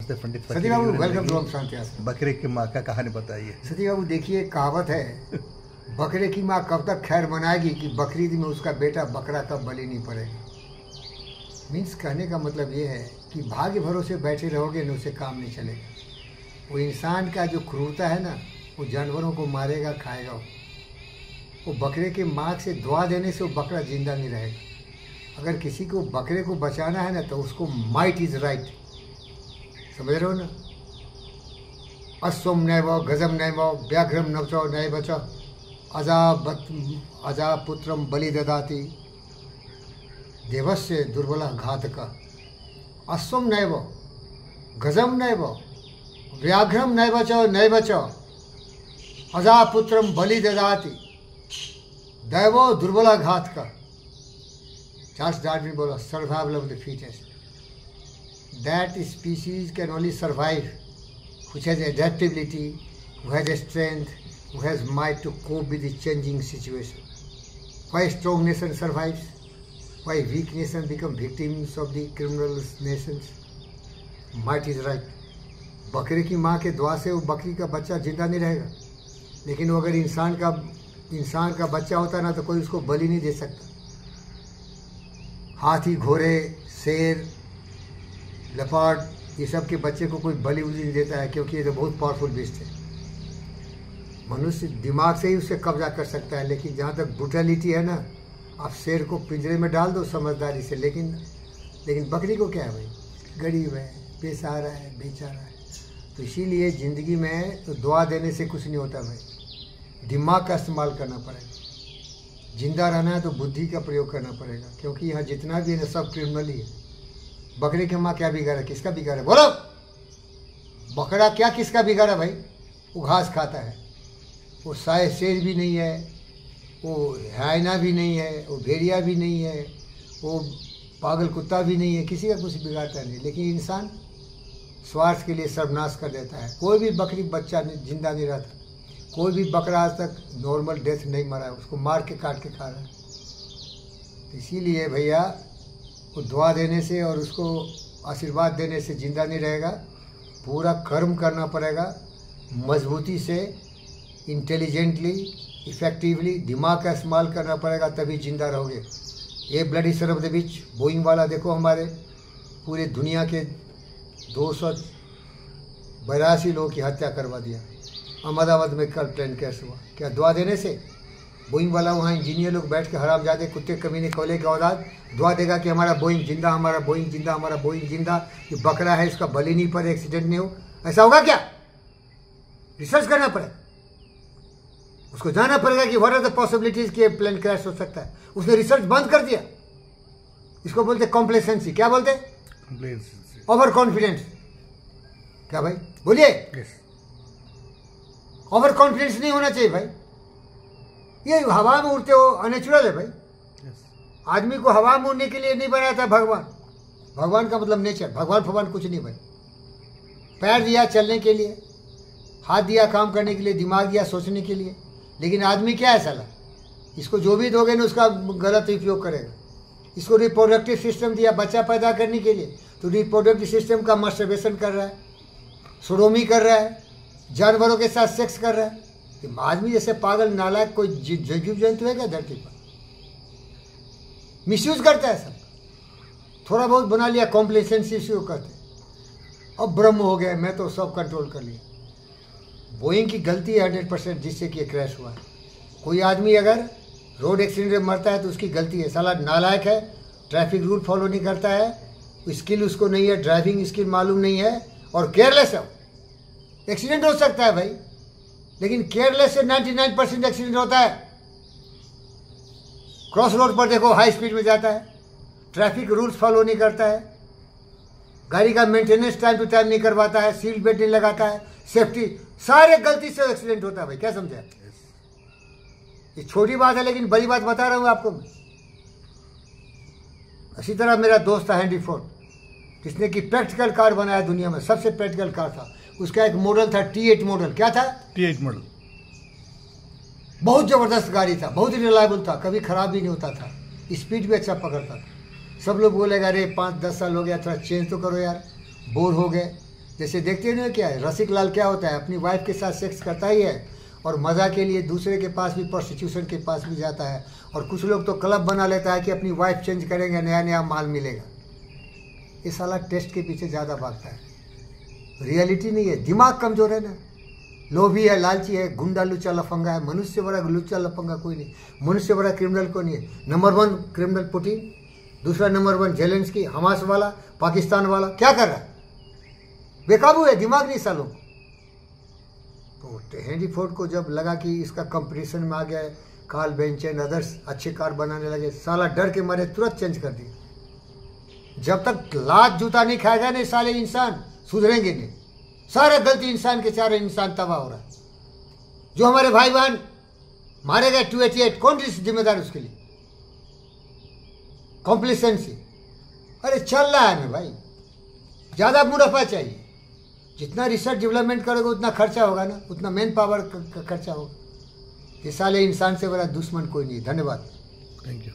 Sati Babu welcome to Shanti Ashram. बकरे की माँ का कहानी बताइए। सती बाबू देखिए, कहावत है बकरे की माँ कब तक खैर मनाएगी कि बकरीद में उसका बेटा बकरा कब बलि नहीं पड़ेगा। मीन्स कहने का मतलब ये है कि भाग्य भरोसे बैठे रहोगे न, उसे काम नहीं चलेगा। वो इंसान का जो क्रूरता है ना, वो जानवरों को मारेगा, खाएगा। वो बकरे के माँ से दुआ देने से वो बकरा जिंदा नहीं रहेगा। अगर किसी को बकरे को बचाना है ना, तो उसको माइट इज राइट, समझ रहे हो ना। अश्वम नैव गजम नैव व्याघ्रम नवचो नैव च अजा पुत्रम बलि ददाति देवस्य दुर्बला घातक। अश्वम नैव गजम नैव व्याघ्रम नैव च अजा पुत्रम बलि ददाति दैवो दुर्बला घातक। चार्ल्स डार्विन बोला, survival of the fittest. That species can only survive which has adaptability, who has a strength, who has might to cope with the changing situation. Why strong nation survives? Why weak nation become victims of the criminal nations? Might is right. बकरे की माँ के दुआ से वो बकरी का बच्चा जिंदा नहीं रहेगा, लेकिन वो अगर इंसान का बच्चा होता ना, तो कोई उसको बलि नहीं दे सकता। हाथी, घोड़े, शेर, लेपर्ड, ये सब के बच्चे को कोई बलि नहीं देता है, क्योंकि ये तो बहुत पावरफुल बीस्ट है। मनुष्य दिमाग से ही उससे कब्जा कर सकता है, लेकिन जहाँ तक ब्रुटैलिटी है ना, आप शेर को पिंजरे में डाल दो समझदारी से, लेकिन बकरी को क्या है भाई, गरीब है, बेसहारा है, बेचारा है। तो इसीलिए ज़िंदगी में तो दुआ देने से कुछ नहीं होता भाई, दिमाग का इस्तेमाल करना पड़ेगा। जिंदा रहना है तो बुद्धि का प्रयोग करना पड़ेगा, क्योंकि यहाँ जितना भी है ना, सब क्रिमिनल ही है। बकरे की माँ क्या बिगाड़ा, किसका बिगाड़ा, बोलो। बकरा क्या किसका बिगाड़ा भाई? वो घास खाता है, वो शेर भी नहीं है, वो हाइना भी नहीं है, वो भेड़िया भी नहीं है, वो पागल कुत्ता भी नहीं है, किसी का कुछ बिगाड़ता नहीं। लेकिन इंसान स्वार्थ के लिए सर्वनाश कर देता है। कोई भी बकरी बच्चा जिंदा नहीं रहता, कोई भी बकरा आज तक नॉर्मल डेथ नहीं मरा है, उसको मार के काट के खा रहा है। इसीलिए भैया, वो दुआ देने से और उसको आशीर्वाद देने से जिंदा नहीं रहेगा। पूरा कर्म करना पड़ेगा, मजबूती से, इंटेलिजेंटली, इफेक्टिवली, दिमाग का इस्तेमाल करना पड़ेगा, तभी जिंदा रहोगे। ये bloody son of the bitch Boeing वाला देखो, हमारे पूरे दुनिया के 282 लोगों की हत्या करवा दिया। अहमदाबाद में कल प्लेन क्रैश हुआ, क्या दुआ देने से? बोइंग वाला वहाँ इंजीनियर लोग बैठ के हरामजादे कुत्ते कमीने कोले के औलाद दुआ देगा कि हमारा बोइंग जिंदा, हमारा बोइंग जिंदा, हमारा बोइंग जिंदा। ये बकरा है, इसका बलि नहीं पड़े, एक्सीडेंट नहीं हो, ऐसा होगा क्या? रिसर्च करना पड़ेगा, उसको जानना पड़ेगा कि व्हाट आर द पॉसिबिलिटीज कि प्लेन क्रैश हो सकता है। उसने रिसर्च बंद कर दिया। इसको बोलते कॉम्प्लेसेंसी। क्या बोलते? Over confidence. क्या भाई बोलिए? ओवर कॉन्फिडेंस नहीं होना चाहिए भाई। ये हवा में उड़ते हो अनेचुरल है भाई। आदमी को हवा में उड़ने के लिए नहीं बनाया था भगवान। भगवान का मतलब नेचर, भगवान कुछ नहीं भाई। पैर दिया चलने के लिए, हाथ दिया काम करने के लिए, दिमाग दिया सोचने के लिए, लेकिन आदमी क्या है साला, इसको जो भी दोगे ना उसका गलत उपयोग करेगा। इसको रिप्रोडक्टिव सिस्टम दिया बच्चा पैदा करने के लिए, तो रिप्रोडक्टिव सिस्टम का मास्टरबेशन कर रहा है, सोडोमी कर रहा है, जानवरों के साथ सेक्स कर रहा है। आदमी जैसे पागल नालायक कोई जीव जंतु है क्या धरती पर? मिसयूज करता है सब, थोड़ा बहुत बना लिया, कॉम्प्लेसेंसी इश्यू करते, अब ब्रह्म हो गया, मैं तो सब कंट्रोल कर लिया। बोइंग की गलती है 100%, जिससे कि क्रैश हुआ है। कोई आदमी अगर रोड एक्सीडेंट में मरता है तो उसकी गलती है, साला नालायक है, ट्रैफिक रूल फॉलो नहीं करता है, स्किल उसको नहीं है, ड्राइविंग स्किल मालूम नहीं है, और केयरलेस है। एक्सीडेंट हो सकता है भाई, लेकिन केयरलेस से 99% एक्सीडेंट होता है। क्रॉस रोड पर देखो, हाई स्पीड में जाता है, ट्रैफिक रूल्स फॉलो नहीं करता है, गाड़ी का मेंटेनेंस टाइम टू टाइम नहीं करवाता है, सीट बेल्ट नहीं लगाता है, सेफ्टी, सारे गलती से एक्सीडेंट होता है भाई। क्या समझा? ये छोटी बात है, लेकिन बड़ी बात बता रहा हूँ आपको मैं। इसी तरह मेरा दोस्त था हेनरी फोर्ड, जिसने कि प्रैक्टिकल कार बनाया, दुनिया में सबसे प्रैक्टिकल कार था। उसका एक मॉडल था T8 मॉडल। क्या था? T8 model. बहुत ज़बरदस्त गाड़ी था, बहुत ही रिलायबल था, कभी ख़राब भी नहीं होता था, स्पीड भी अच्छा पकड़ता था। सब लोग बोलेगा अरे 5-10 साल हो गया, थोड़ा चेंज तो करो यार, बोर हो गए। जैसे देखते हैं ना क्या है, रसिक लाल क्या होता है, अपनी वाइफ के साथ सेक्स करता ही है और मज़ा के लिए दूसरे के पास भी, प्रोस्टिट्यूशन के पास भी जाता है। और कुछ लोग तो क्लब बना लेता है कि अपनी वाइफ चेंज करेंगे, नया नया माल मिलेगा। ये साला टेस्ट के पीछे ज़्यादा भागता है, रियलिटी नहीं है। दिमाग कमज़ोर है ना, लोभी है, लालची है, गुंडा लुच्चा लफंगा है। मनुष्य से बड़ा लुच्चा लफंगा कोई नहीं, मनुष्य से बड़ा क्रिमिनल कोई नहीं है। नंबर 1 क्रिमिनल पुतिन, दूसरा नंबर 1 जेलेंस्की, हमास वाला, पाकिस्तान वाला। क्या कर रहा है? बेकाबू है, दिमाग नहीं सालों। तो हेनरी फोर्ड को जब लगा कि इसका कंपटीशन में आ गया है, कार्ल बेंच एंड अदर्स अच्छे कार बनाने लगे, साला डर के मारे तुरंत चेंज कर दिया। जब तक लात जूता नहीं खाएगा नहीं साले इंसान सुधरेंगे नहीं। सारा गलती इंसान के, सारे इंसान तबाह हो रहा है। जो हमारे भाई बहन मारे गए 288, कौन जिम्मेदार उसके लिए? कॉम्प्लिसेंसी। अरे चल रहा है ना भाई, ज़्यादा मुनाफा चाहिए। जितना रिसर्च डेवलपमेंट करोगे उतना खर्चा होगा ना, उतना मैन पावर का खर्चा होगा। ये साले इंसान से बड़ा दुश्मन कोई नहीं। धन्यवाद। Thank you.